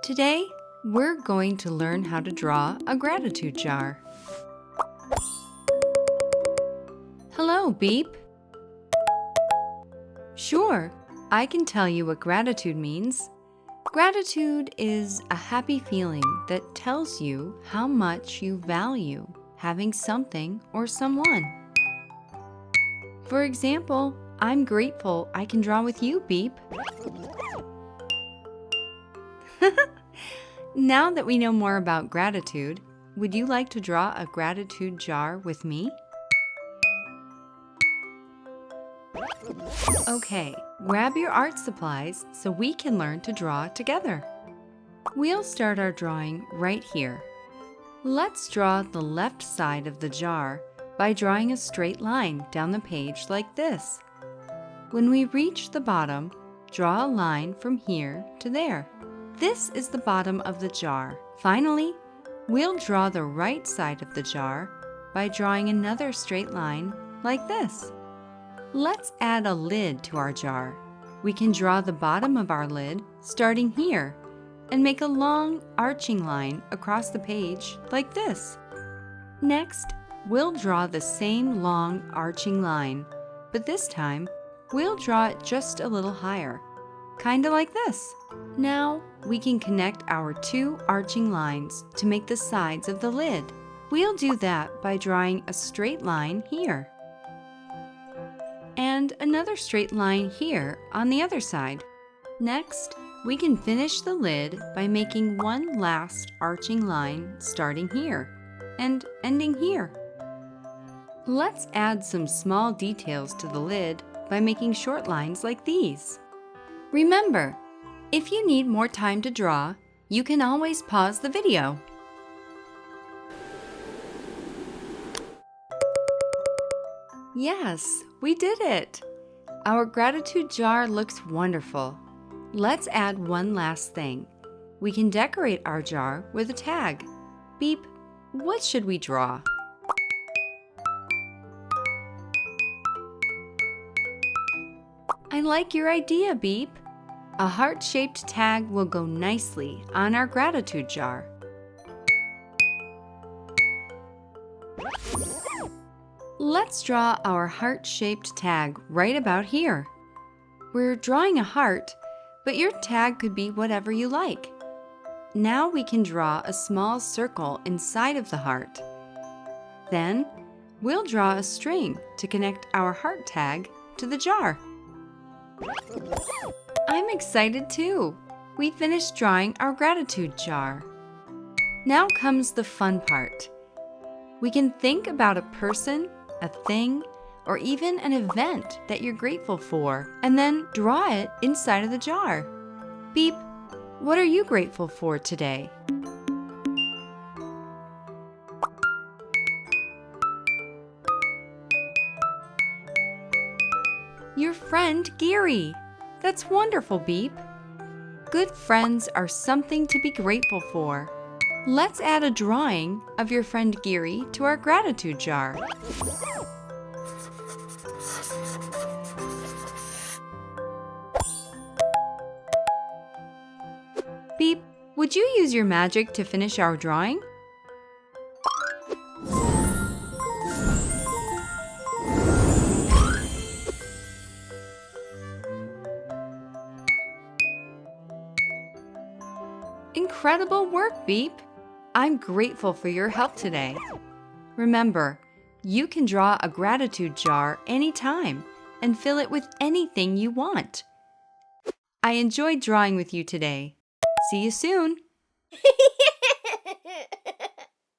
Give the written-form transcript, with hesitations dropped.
Today, we're going to learn how to draw a gratitude jar. Hello, Beep. Sure, I can tell you what gratitude means. Gratitude is a happy feeling that tells you how much you value having something or someone. For example, I'm grateful I can draw with you, Beep. Now that we know more about gratitude, would you like to draw a gratitude jar with me? Okay, grab your art supplies so we can learn to draw together. We'll start our drawing right here. Let's draw the left side of the jar by drawing a straight line down the page like this. When we reach the bottom, draw a line from here to there. This is the bottom of the jar. Finally, we'll draw the right side of the jar by drawing another straight line like this. Let's add a lid to our jar. We can draw the bottom of our lid starting here and make a long arching line across the page like this. Next, we'll draw the same long arching line, but this time we'll draw it just a little higher, kinda like this. Now, we can connect our two arching lines to make the sides of the lid. We'll do that by drawing a straight line here and another straight line here on the other side. Next, we can finish the lid by making one last arching line starting here and ending here. Let's add some small details to the lid by making short lines like these. Remember, if you need more time to draw, you can always pause the video. Yes, we did it! Our gratitude jar looks wonderful. Let's add one last thing. We can decorate our jar with a tag. Beep, what should we draw? I like your idea, Beep. A heart-shaped tag will go nicely on our gratitude jar. Let's draw our heart-shaped tag right about here. We're drawing a heart, but your tag could be whatever you like. Now we can draw a small circle inside of the heart. Then, we'll draw a string to connect our heart tag to the jar. I'm excited too! We finished drawing our gratitude jar. Now comes the fun part. We can think about a person, a thing, or even an event that you're grateful for, and then draw it inside of the jar. Beep, what are you grateful for today? Your friend Gary. That's wonderful, Beep. Good friends are something to be grateful for. Let's add a drawing of your friend Gary to our gratitude jar. Beep, would you use your magic to finish our drawing? Incredible work, Beep! I'm grateful for your help today. Remember, you can draw a gratitude jar anytime and fill it with anything you want. I enjoyed drawing with you today. See you soon!